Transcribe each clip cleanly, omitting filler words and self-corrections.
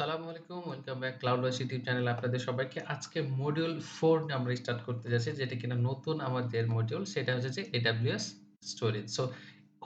আসসালামু আলাইকুম। Welcome back ClouDolus YouTube চ্যানেলে আপনাদের সবাইকে। আজকে মডিউল 4 আমরা স্টার্ট করতে যাচ্ছি। যেটা কিনা নতুন আমাদের মডিউল সেটা হচ্ছে যে AWS storage. So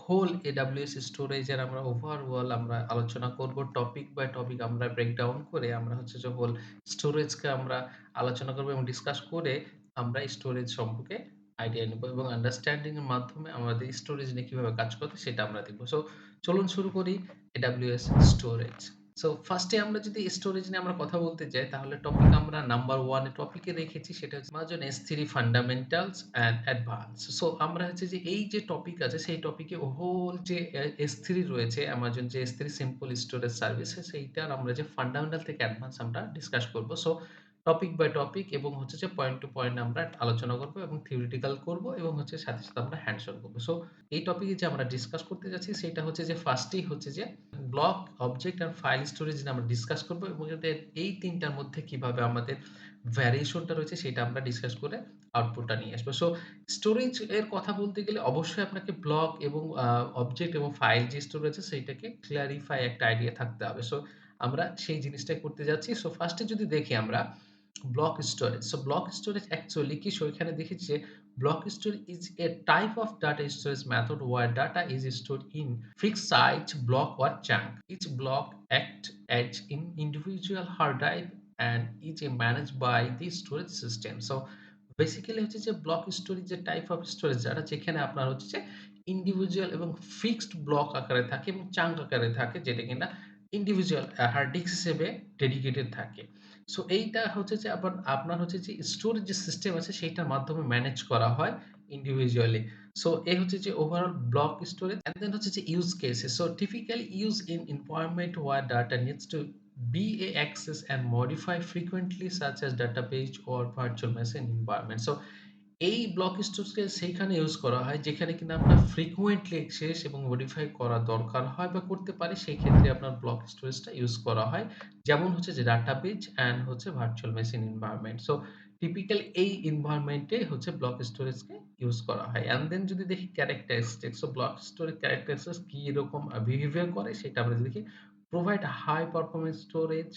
whole AWS স্টোরেজের আমরা ওভারঅল আমরা আলোচনা করব। টপিক বাই টপিক আমরা ব্রেকডাউন করে আমরা হচ্ছে যে হোল স্টোরেজকে আমরা আলোচনা করব এবং ডিসকাস করে আমরা স্টোরেজ সম্পর্কে আইডিয়া নিব এবং আন্ডারস্ট্যান্ডিং এর মাধ্যমে আমাদের স্টোরেজ নিয়ে কিভাবে কাজ করতে সেটা আমরা দেখব। সো চলুন শুরু করি AWS স্টোরেজ। সো ফার্স্টে আমরা যদি স্টোরেজ নিয়ে আমরা কথা বলতে যাই তাহলে টপিক আমরা নাম্বার 1 এ টপিকে রেখেছি সেটা হচ্ছে Amazon S3 fundamentals and advance. So আমরা হচ্ছে যে এই যে টপিক আছে সেই টপিকে হোল যে S3 রয়েছে Amazon যে S3 সিম্পল স্টোরেজ সার্ভিস সেইটার আমরা যে ফান্ডামেন্টাল থেকে অ্যাডভান্স আমরা ডিসকাস করব। সো টপিক বাই টপিক এবং হচ্ছে যে পয়েন্ট টু পয়েন্ট আমরা আলোচনা করব এবং থিওরিটিক্যাল করব এবং হচ্ছে সাথে আমরা হ্যান্ডস অন করব। সো এই টপিকে যে আমরা ডিসকাস করতে যাচ্ছি সেটা হচ্ছে যে ফার্স্টেই হচ্ছে যে ব্লক, অবজেক্ট আর ফাইল স্টোরেজ নিয়ে আমরা ডিসকাস করব এবং এদের এই ৩ টার মধ্যে কিভাবে আমাদের ভ্যারিয়েশনটা রয়েছে সেটা আমরা ডিসকাস করে আউটপুটটা নিয়ে আসবো। সো স্টোরেজ এর কথা বলতে গেলে অবশ্যই আপনাকে ব্লক এবং অবজেক্ট এবং ফাইল যে স্টোর রয়েছে সেইটাকে ক্লারিফাই একটা আইডিয়া থাকতে হবে। সো আমরা সেই জিনিসটাই করতে যাচ্ছি। সো ফার্স্টে যদি দেখি আমরা block storage. So block storage actually কি? সো এখানে দেখেছি যে block storage is a type of data storage method where data is stored in fixed size, block or chunk. Each block acts as an individual hard drive and is managed by the storage system. So basically হচ্ছে যে block storage যে type of storage data যেখানে আপনার হচ্ছে যে individual এবং fixed block আকারে থাকে এবং চাঙ্ক আকারে থাকে যেটা কিনা ইন্ডিভিজুয়াল হার্ড ডিস্ক হিসেবে ডেডিকেটেড থাকে। সো এইটা হচ্ছে যে আপনার হচ্ছে যে স্টোরেজ যে সিস্টেম আছে সেইটার মাধ্যমে ম্যানেজ করা হয় ইন্ডিভিজুয়ালি। সো এই হচ্ছে যে overall block storage and then হচ্ছে যে use cases. So typically use in environment where data needs to be accessed and modified frequently such as database or virtual machine environment. So এই block স্টোরেজকে সেইখানে use করা হয় যেখানে কিনা আপনার frequently access এবং মডিফাই করা দরকার হয় বা করতে পারে সেই ক্ষেত্রে আপনার ব্লক স্টোরেজটা ইউজ করা হয়। যেমন হচ্ছে যে ডাটাবেজ অ্যান্ড হচ্ছে virtual machine environment. So typical এই এনভায়রনমেন্টে হচ্ছে ব্লক স্টোরেজকে ইউজ করা হয়। অ্যান্ড দেন যদি দেখি characteristics. So block storage characteristics কি রকম বিহেভিয়ার করে সেটা আমরা যদি দেখি provide high performance storage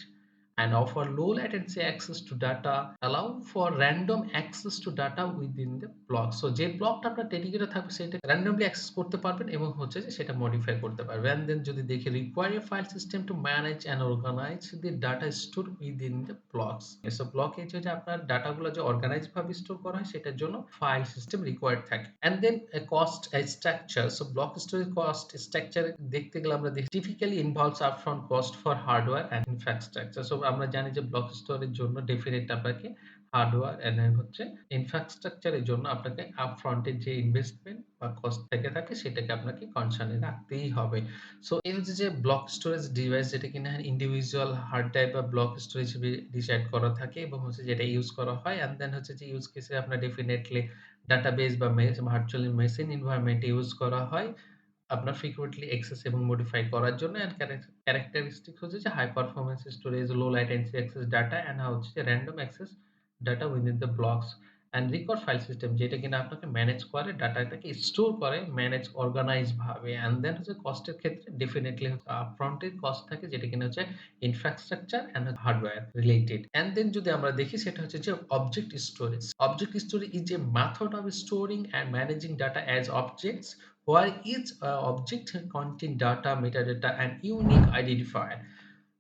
and offer low latency access to data, allow for random access to data within the block. So যে ব্লকটা আপনার ডেডিকেটেড থাকবে সেটা randomly access করতে পারবেন এবং হচ্ছে যে সেটা modify করতে পারবেন। And then যদি দেখি require a file system to manage and organize the data stored within the blocks. So block এ যে আপনার ডাটাগুলো যে অর্গানাইজ ভাবে স্টোর করা হয় সেটার জন্য ফাইল সিস্টেম রিকোয়ার্ড থাকে। And then a cost structure. So block storage cost structure দেখতে গেলে আমরা দেখি typically involves upfront cost for hardware and infrastructure. So আমরা জানি যে ব্লক স্টোরের জন্য ডেফিনিট আপনাকে হার্ডওয়্যার এন্ড দেন হচ্ছে ইনফ্রাস্ট্রাকচার এর জন্য আপনাকে আপফ্রন্ট এর যে ইনভেস্টমেন্ট বা কস্ট থেকে থাকে সেটাকে আপনাকে কনসার্ন এ রাখতেই হবে। সো এই হচ্ছে যে ব্লক স্টোরেজ ডিভাইস যেটা কিনা ইন্ডিভিজুয়াল হার্ড ড্রাইভ বা ব্লক স্টোরেজ হিসেবে ডিসাইড করা থাকে এবং হচ্ছে যেটা ইউজ করা হয় এন্ড দেন হচ্ছে যে ইউজ কেসে আপনার ডেফিনিটলি ডাটাবেস বা ভার্চুয়াল মেশিন এনভায়রনমেন্ট ইউজ করা হয় আপনার frequently access এবং modify করার জন্য and characteristics হচ্ছে যে high performance storage, low latency access data and হচ্ছে যে random access data within the blocks and record file system যেটা কিনা আপনাকে ম্যানেজ করে ডাটাটাকে স্টোর করে ম্যানেজ অর্গানাইজ ভাবে and then হচ্ছে কস্টের ক্ষেত্রে ডেফিনিটলি হচ্ছে আপফ্রন্ট এর কস্ট থাকে যেটা কিনা হচ্ছে infrastructure and hardware related and then যদি আমরা দেখি সেটা হচ্ছে যে object storage is a method of storing and managing data as objects where each object contain data, metadata, and unique identifier.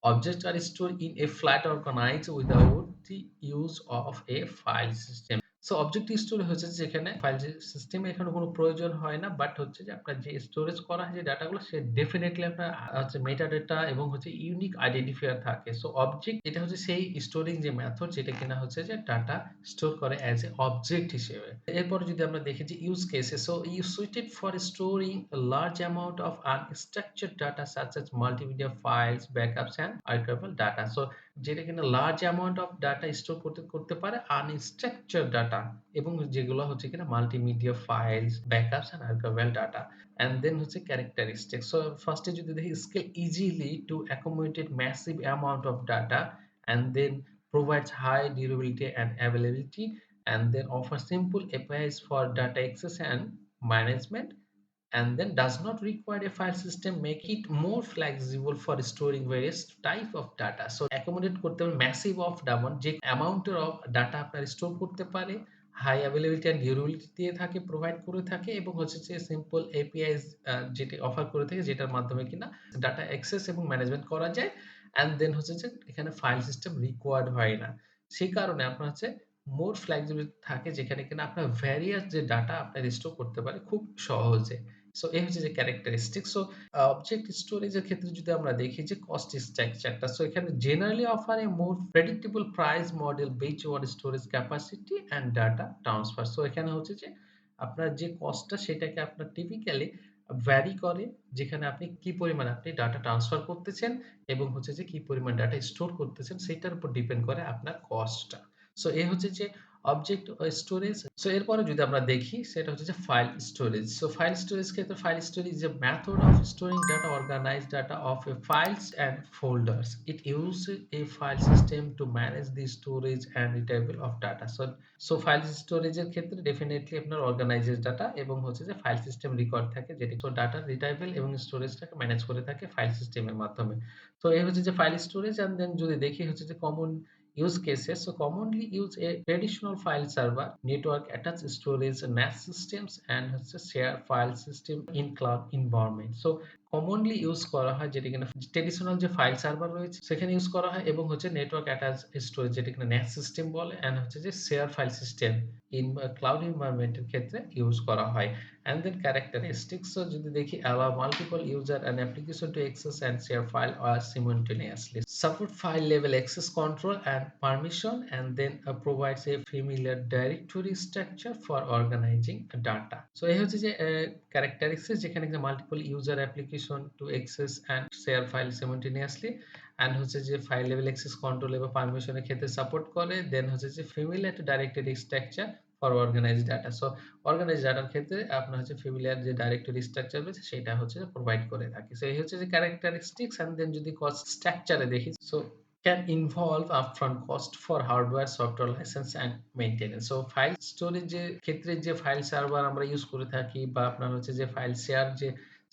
Objects are stored in a flat organized without the use of a file system. So object store হচ্ছে যেখানে file সিস্টেমে এখানে কোনো প্রয়োজন হয় না। But হচ্ছে যে আপনার যে স্টোরেজ করা হয় যে ডাটাগুলো সে ডেফিনিটলি আপনার হচ্ছে মেটাডাটা এবং হচ্ছে ইউনিক আইডেন্টিফায়ার থাকে। সো অবজেক্ট এটা হচ্ছে সেই স্টোরিং যে মেথড যেটা কিনা হচ্ছে যে ডাটা স্টোর করে অ্যাজ এ অবজেক্ট হিসেবে। এরপরে যদি আমরা দেখি যে use cases so you suited for storing a large amount of unstructured data such as multimedia files, backups and archival data. So যেটা কিনা large amount of data store করতে পারে আনস্ট্রাকচার্ড ডাটা এবং যেগুলো হচ্ছে কিনা multimedia files, backups and archival data. And then হচ্ছে characteristics. So ফার্স্টে যদি দেখি scale easily to accommodate massive amount of data and then provides high durability and availability and then offer simple APIs for data access and management and then does not require a file system, make it more flexible for storing various type of data. So accommodate করতে পারে massive of data, যে amount of data আপনার store করতে পারে, high availability and durability দিয়ে থাকে, provide করে থাকে, এবং হচ্ছে যে সিম্পল এপিআইস যেটি অফার করে থাকে, যেটার মাধ্যমে কিনা ডাটা অ্যাক্সেস এবং ম্যানেজমেন্ট করা যায়। অ্যান্ড দেন হচ্ছে যে এখানে ফাইল সিস্টেম রিকোয়ার্ড হয় না। সেই কারণে আপনার হচ্ছে মোর ফ্লেক্সিবিলিটি থাকে, যেখানে কিনা আপনার ভ্যারিয়াস যে ডাটা আপনার স্টোর করতে পারে খুব সহজে। সো এই হচ্ছে যে ক্যারেক্টারিস্টিক। সো অবজেক্ট স্টোরেজের ক্ষেত্রে যদি আমরা দেখি যে কস্ট স্ট্রাকচারটা, সো এখানে generally offer A more predictable price model based on storage capacity and data transfer. So এখানে হচ্ছে যে আপনার যে কস্টটা সেটাকে আপনার টিপিক্যালি ভ্যারি করে, যেখানে আপনি কি পরিমাণ আপনি ডাটা ট্রান্সফার করতেছেন এবং হচ্ছে যে কি পরিমাণ ডাটা স্টোর করতেছেন সেটার উপর ডিপেন্ড করে আপনার কস্টটা। সো এই হচ্ছে যে অবজেক্ট স্টোরেজ। সো এরপরে যদি আমরা দেখি সেটা হচ্ছে যে file storage. So file storage ক্ষেত্রে file storage is a method of storing data, organized data of a files and folders. It uses a file system to manage the storage and retrieval of data. So file স্টোরেজের ক্ষেত্রে definitely আপনার organised data এবং হচ্ছে যে file system record থাকে, যেটি তো data retrieval এবং স্টোরেজটাকে ম্যানেজ করে থাকে ফাইল সিস্টেমের মাধ্যমে। তো এই হচ্ছে যে ফাইল স্টোরেজ। এন্ড দেন যদি দেখি হচ্ছে যে common use cases, so commonly use a traditional file server, network attached storage, NAS systems, and share file system in cloud environment. So commonly use করা হয় যেটা কিনা ট্রেডিশনাল যে ফাইল সার্ভার রয়েছে সেখানে ইউজ করা হয়, এবং হচ্ছে নেটওয়ার্ক অ্যাটাচ স্টোরেজ যেটা কিনা NAS সিস্টেম বলে, এন্ড হচ্ছে যে share file system in cloud এনভায়রনমেন্টের ক্ষেত্রে ইউজ করা হয়। And then characteristics, so যদি দেখি allow multiple user and application to access and share file or simultaneously, support file level access control and permission, and then provides a familiar directory structure for organizing data. So এই হচ্ছে যে characteristics, যেখানে multiple user application to access and share file simultaneously, and হচ্ছে যে file level access control এবং পারমিশনের ক্ষেত্রে support করে, then হচ্ছে যে familiar directory structure for organized data. So organized ডাটার ক্ষেত্রে আপনার হচ্ছে ফ্যামিলিয়ার যে ডাইরেক্টরি স্ট্রাকচার রয়েছে সেটা হচ্ছে প্রোভাইড করে থাকে। সো এই হচ্ছে যে ক্যারেক্টারিস্টিক্স। এন্ড দেন যদি কস্ট স্ট্রাকচারে দেখি, so can involve upfront cost for hardware, software license and maintenance. So file স্টোরেজের ক্ষেত্রে যে ফাইল সার্ভার আমরা ইউজ করে থাকি, বা আপনার হচ্ছে যে ফাইল শেয়ার যে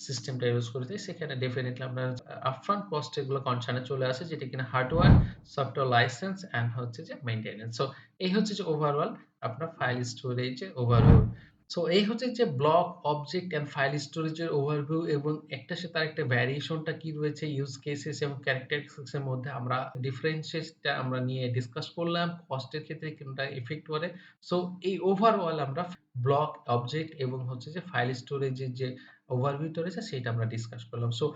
সিস্টেমটা ইউজ করে থাকি, সেখানে ডেফিনিটলি আপনার আপফ্রন্ট কস্ট এগুলো কনসার্নে চলে আসে, যেটা কিনা হার্ডওয়্যার, সফটওয়্যার লাইসেন্স এন্ড হচ্ছে যে মেইনটেনেন্স। সো এই হচ্ছে যে ওভারঅল আপনার ফাইল স্টোরেজের ওভারঅল। সো এই হচ্ছে যে ব্লক, অবজেক্ট এন্ড ফাইল স্টোরেজের ওভারভিউ, এবং একটার সাথে আরেকটা ভ্যারিয়েশনটা কি রয়েছে, ইউজ কেসেস এবং ক্যারেক্টারিস্টিক্স এর মধ্যে আমরা ডিফারেন্সিয়েশনটা আমরা নিয়ে ডিসকাস করলাম, কস্টের ক্ষেত্রে কোনটা ইফেক্ট করে। সো এই ওভারঅল আমরা ব্লক, অবজেক্ট এবং হচ্ছে যে ফাইল স্টোরেজের যে ওভারভিউটা রয়েছে সেটা আমরা ডিসকাস করলাম। সো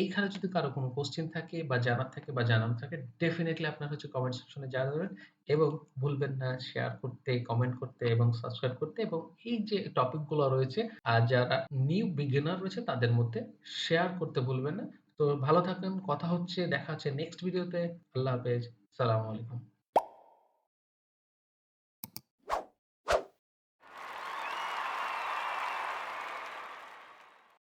এইখানে যদি কারো কোনো কোশ্চেন থাকে বা জানার থাকে বা জানানো থাকে, ডেফিনিটলি আপনারা হচ্ছে কমেন্ট সেকশনে জানাবেন, এবং ভুলবেন না শেয়ার করতে, কমেন্ট করতে এবং সাবস্ক্রাইব করতে, এবং এই যে টপিক গুলো রয়েছে আর যারা নিউ বিগিনার রয়েছে তাদের মধ্যে শেয়ার করতে ভুলবেন না। তো ভালো থাকবেন, কথা হচ্ছে, দেখা হচ্ছে নেক্সট ভিডিওতে। আল্লাহ হাফেজ, সালামু আলাইকুম।